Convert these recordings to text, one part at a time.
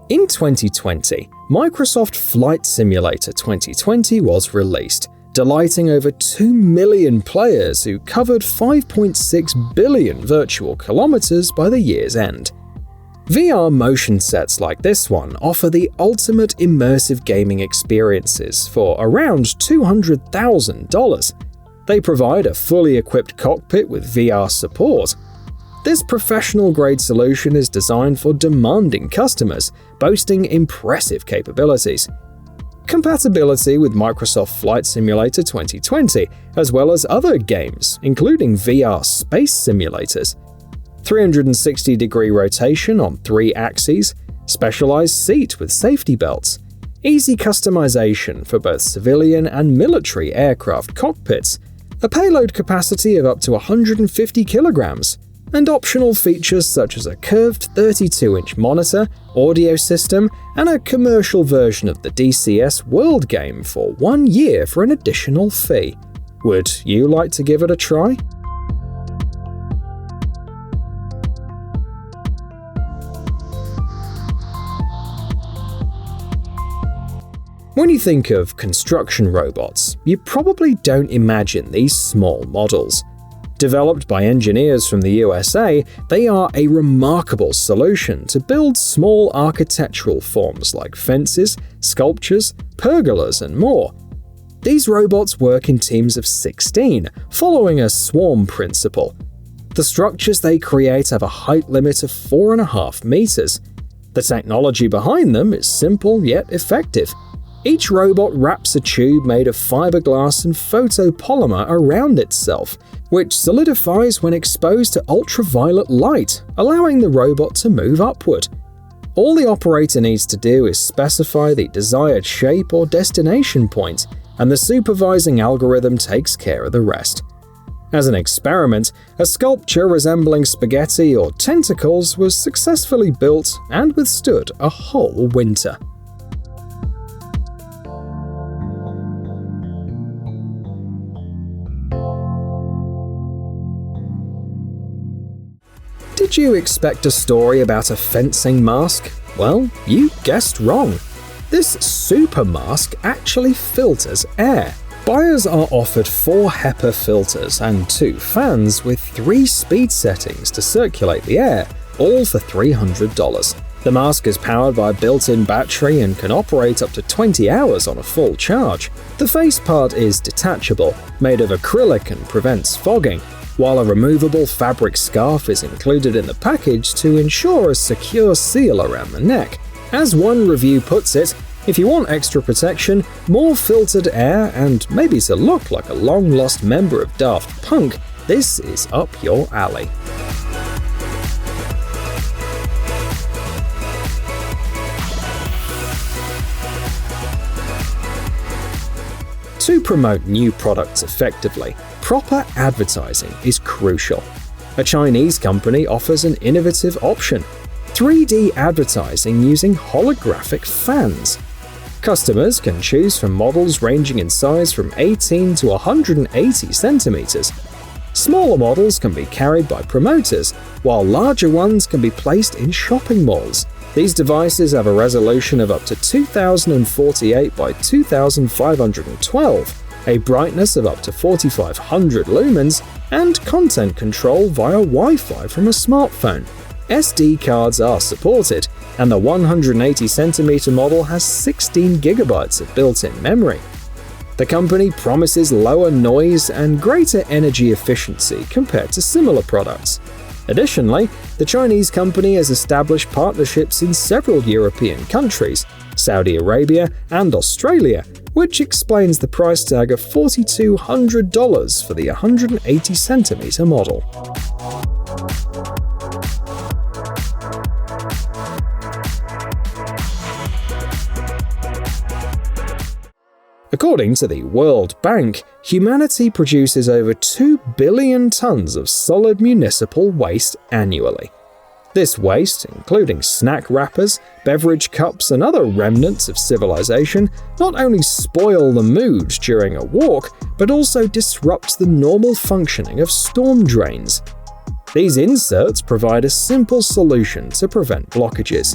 In 2020, Microsoft Flight Simulator 2020 was released, delighting over 2 million players who covered 5.6 billion virtual kilometers by the year's end. VR motion sets like this one offer the ultimate immersive gaming experiences for around $200,000. They provide a fully equipped cockpit with VR support. This professional-grade solution is designed for demanding customers, boasting impressive capabilities. Compatibility with Microsoft Flight Simulator 2020, as well as other games, including VR space simulators. 360-degree rotation on 3 axes, specialized seat with safety belts, easy customization for both civilian and military aircraft cockpits, a payload capacity of up to 150 kilograms, and optional features such as a curved 32-inch monitor, audio system, and a commercial version of the DCS World game for 1 year for an additional fee. Would you like to give it a try? When you think of construction robots, you probably don't imagine these small models. Developed by engineers from the USA, they are a remarkable solution to build small architectural forms like fences, sculptures, pergolas, and more. These robots work in teams of 16, following a swarm principle. The structures they create have a height limit of 4.5 meters. The technology behind them is simple yet effective. Each robot wraps a tube made of fiberglass and photopolymer around itself, which solidifies when exposed to ultraviolet light, allowing the robot to move upward. All the operator needs to do is specify the desired shape or destination point, and the supervising algorithm takes care of the rest. As an experiment, a sculpture resembling spaghetti or tentacles was successfully built and withstood a whole winter. Did you expect a story about a fencing mask? Well, you guessed wrong. This super mask actually filters air. Buyers are offered 4 HEPA filters and 2 fans with 3 speed settings to circulate the air, all for $300. The mask is powered by a built-in battery and can operate up to 20 hours on a full charge. The face part is detachable, made of acrylic and prevents fogging, while a removable fabric scarf is included in the package to ensure a secure seal around the neck. As one review puts it, if you want extra protection, more filtered air, and maybe to look like a long-lost member of Daft Punk, this is up your alley. To promote new products effectively, proper advertising is crucial. A Chinese company offers an innovative option: 3D advertising using holographic fans. Customers can choose from models ranging in size from 18 to 180 centimeters. Smaller models can be carried by promoters, while larger ones can be placed in shopping malls. These devices have a resolution of up to 2048 by 2512, a brightness of up to 4500 lumens, and content control via Wi-Fi from a smartphone. SD cards are supported, and the 180cm model has 16 GB of built-in memory. The company promises lower noise and greater energy efficiency compared to similar products. Additionally, the Chinese company has established partnerships in several European countries, Saudi Arabia and Australia, which explains the price tag of $4,200 for the 180cm model. According to the World Bank, humanity produces over 2 billion tons of solid municipal waste annually. This waste, including snack wrappers, beverage cups, and other remnants of civilization, not only spoil the mood during a walk, but also disrupts the normal functioning of storm drains. These inserts provide a simple solution to prevent blockages.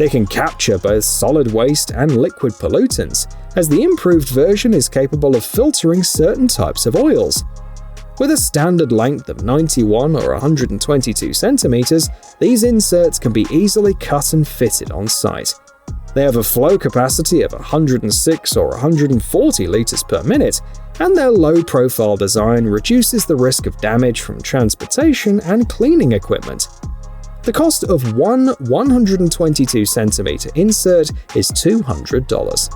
They can capture both solid waste and liquid pollutants, as the improved version is capable of filtering certain types of oils. With a standard length of 91 or 122 centimeters, these inserts can be easily cut and fitted on site. They have a flow capacity of 106 or 140 liters per minute, and their low-profile design reduces the risk of damage from transportation and cleaning equipment. The cost of one 122 centimeter insert is $200.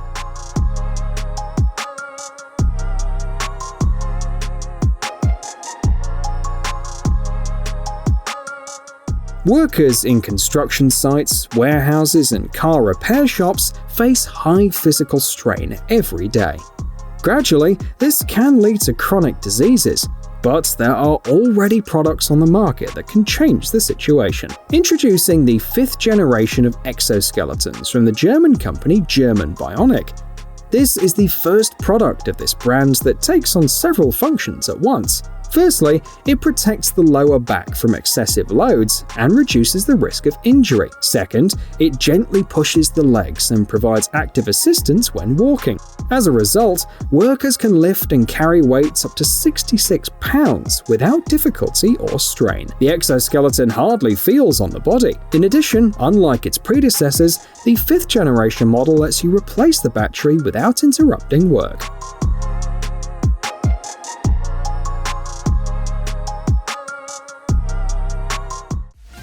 Workers in construction sites, warehouses, and car repair shops face high physical strain every day. Gradually, this can lead to chronic diseases, but there are already products on the market that can change the situation. Introducing the 5th generation of exoskeletons from the German company German Bionic. This is the first product of this brand that takes on several functions at once. Firstly, it protects the lower back from excessive loads and reduces the risk of injury. Second, it gently pushes the legs and provides active assistance when walking. As a result, workers can lift and carry weights up to 66 pounds without difficulty or strain. The exoskeleton hardly feels on the body. In addition, unlike its predecessors, the 5th generation model lets you replace the battery without interrupting work.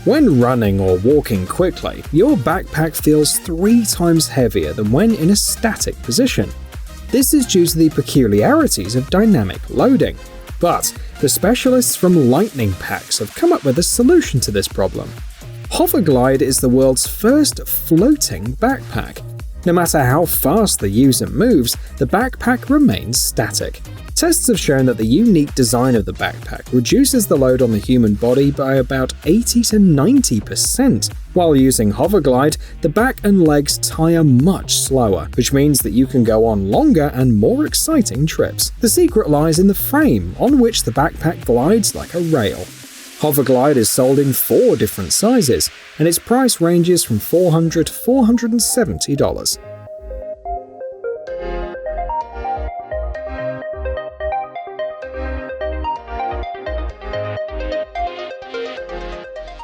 When running or walking quickly, your backpack feels 3 times heavier than when in a static position. This is due to the peculiarities of dynamic loading. But the specialists from Lightning Packs have come up with a solution to this problem. Hoverglide is the world's first floating backpack. No matter how fast the user moves, the backpack remains static. Tests have shown that the unique design of the backpack reduces the load on the human body by about 80 to 90%. While using Hoverglide, the back and legs tire much slower, which means that you can go on longer and more exciting trips. The secret lies in the frame, on which the backpack glides like a rail. Hoverglide is sold in 4 different sizes, and its price ranges from $400 to $470.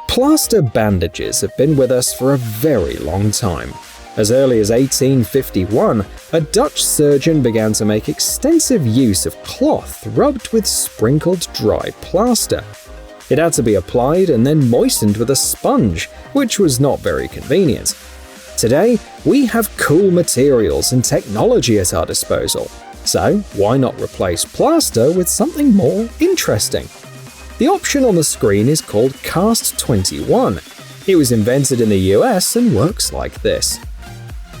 Plaster bandages have been with us for a very long time. As early as 1851, a Dutch surgeon began to make extensive use of cloth rubbed with sprinkled dry plaster. It had to be applied and then moistened with a sponge, which was not very convenient. Today, we have cool materials and technology at our disposal, so why not replace plaster with something more interesting? The option on the screen is called Cast 21. It was invented in the US and works like this.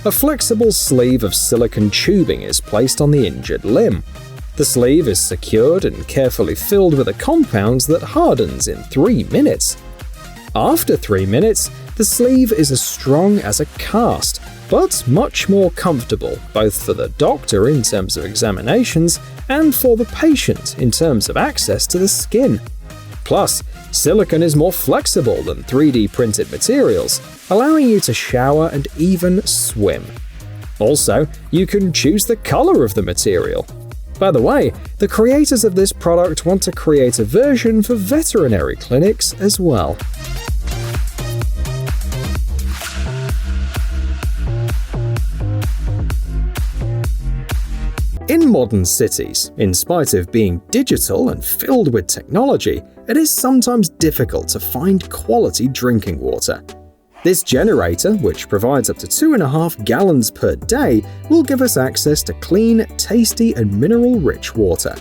A flexible sleeve of silicone tubing is placed on the injured limb. The sleeve is secured and carefully filled with a compound that hardens in 3 minutes. After 3 minutes, the sleeve is as strong as a cast, but much more comfortable, both for the doctor in terms of examinations and for the patient in terms of access to the skin. Plus, silicone is more flexible than 3D printed materials, allowing you to shower and even swim. Also, you can choose the color of the material. By the way, the creators of this product want to create a version for veterinary clinics as well. In modern cities, in spite of being digital and filled with technology, it is sometimes difficult to find quality drinking water. This generator, which provides up to 2.5 gallons per day, will give us access to clean, tasty, and mineral-rich water.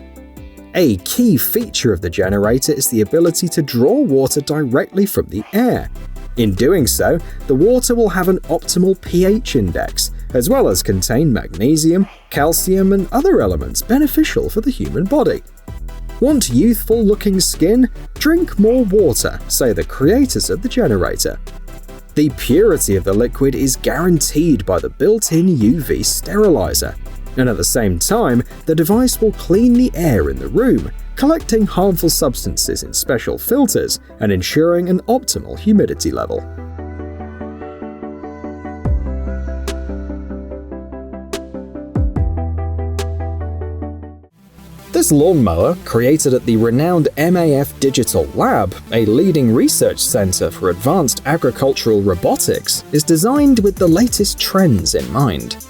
A key feature of the generator is the ability to draw water directly from the air. In doing so, the water will have an optimal pH index, as well as contain magnesium, calcium, and other elements beneficial for the human body. Want youthful-looking skin? Drink more water, say the creators of the generator. The purity of the liquid is guaranteed by the built-in UV sterilizer, and at the same time, the device will clean the air in the room, collecting harmful substances in special filters and ensuring an optimal humidity level. This lawnmower, created at the renowned MAF Digital Lab, a leading research center for advanced agricultural robotics, is designed with the latest trends in mind.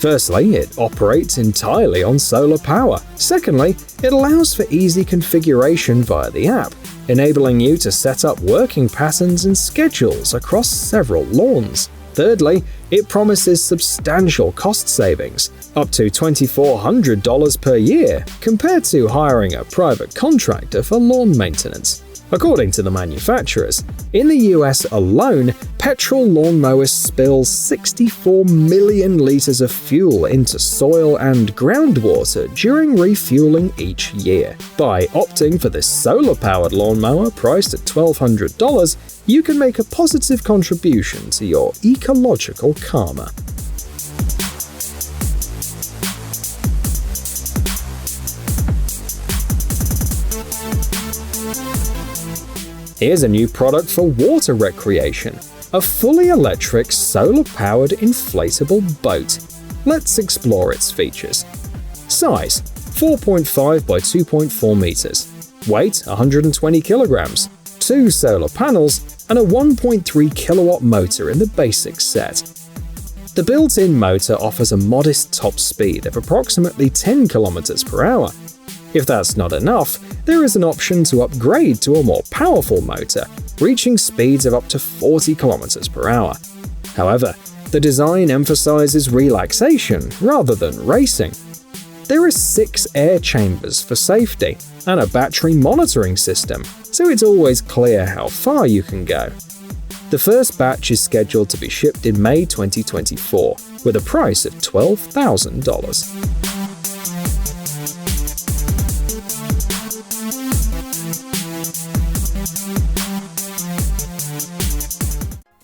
Firstly, it operates entirely on solar power. Secondly, it allows for easy configuration via the app, enabling you to set up working patterns and schedules across several lawns. Thirdly, it promises substantial cost savings, up to $2,400 per year, compared to hiring a private contractor for lawn maintenance. According to the manufacturers, in the US alone, petrol lawnmowers spill 64 million liters of fuel into soil and groundwater during refueling each year. By opting for this solar-powered lawnmower priced at $1,200, you can make a positive contribution to your ecological karma. Here's a new product for water recreation, a fully electric, solar-powered inflatable boat. Let's explore its features. Size: 4.5 by 2.4 meters. Weight: 120 kilograms. 2 solar panels, and a 1.3 kilowatt motor in the basic set. The built-in motor offers a modest top speed of approximately 10 kilometers per hour. If that's not enough, there is an option to upgrade to a more powerful motor, reaching speeds of up to 40 kilometers per hour. However, the design emphasizes relaxation rather than racing. There are 6 air chambers for safety and a battery monitoring system, so it's always clear how far you can go. The first batch is scheduled to be shipped in May 2024, with a price of $12,000.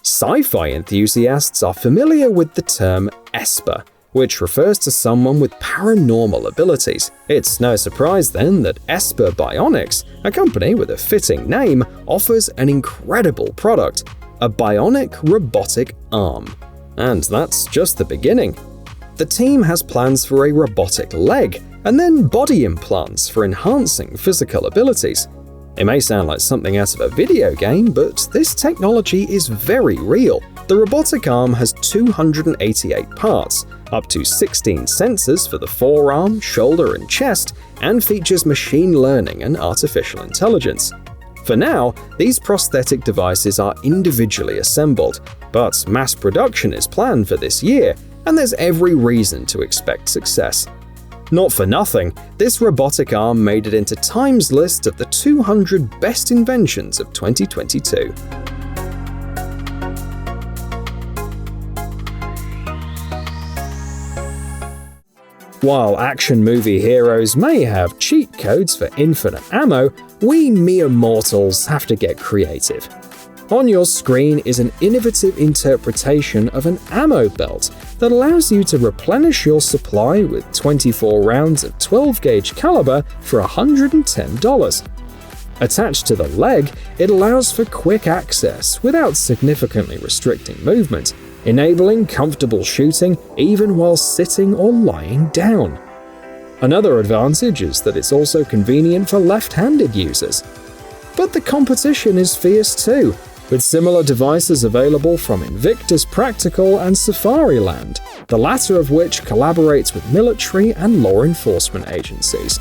Sci-fi enthusiasts are familiar with the term Esper, which refers to someone with paranormal abilities. It's no surprise then that Esper Bionics, a company with a fitting name, offers an incredible product: a bionic robotic arm. And that's just the beginning. The team has plans for a robotic leg, and then body implants for enhancing physical abilities. It may sound like something out of a video game, but this technology is very real. The robotic arm has 288 parts, up to 16 sensors for the forearm, shoulder, and chest, and features machine learning and artificial intelligence. For now, these prosthetic devices are individually assembled, but mass production is planned for this year, and there's every reason to expect success. Not for nothing, this robotic arm made it into Time's list of the 200 best inventions of 2022. While action movie heroes may have cheat codes for infinite ammo, we mere mortals have to get creative. On your screen is an innovative interpretation of an ammo belt that allows you to replenish your supply with 24 rounds of 12-gauge caliber for $110. Attached to the leg, it allows for quick access without significantly restricting movement, enabling comfortable shooting even while sitting or lying down. Another advantage is that it's also convenient for left-handed users. But the competition is fierce too, with similar devices available from Invictus Practical and Safariland, the latter of which collaborates with military and law enforcement agencies.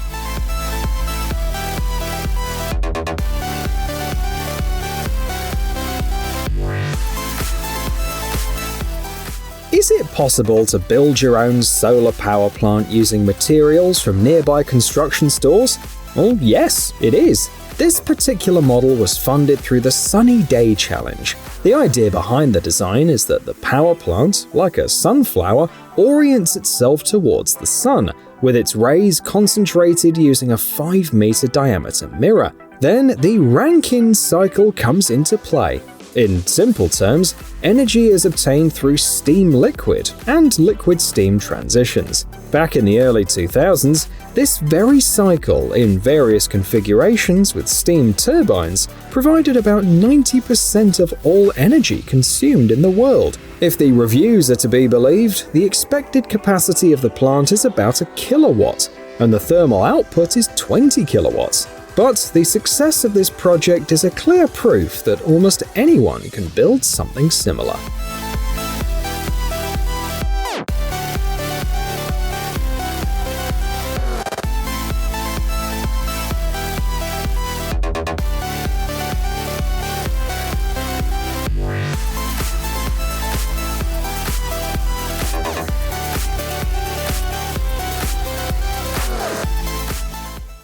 Is it possible to build your own solar power plant using materials from nearby construction stores? Well, yes, it is. This particular model was funded through the Sunny Day Challenge. The idea behind the design is that the power plant, like a sunflower, orients itself towards the sun, with its rays concentrated using a 5-meter diameter mirror. Then the Rankine cycle comes into play. In simple terms, energy is obtained through steam liquid and liquid-steam transitions. Back in the early 2000s, this very cycle, in various configurations with steam turbines, provided about 90% of all energy consumed in the world. If the reviews are to be believed, the expected capacity of the plant is about 1 kilowatt, and the thermal output is 20 kilowatts. But the success of this project is a clear proof that almost anyone can build something similar.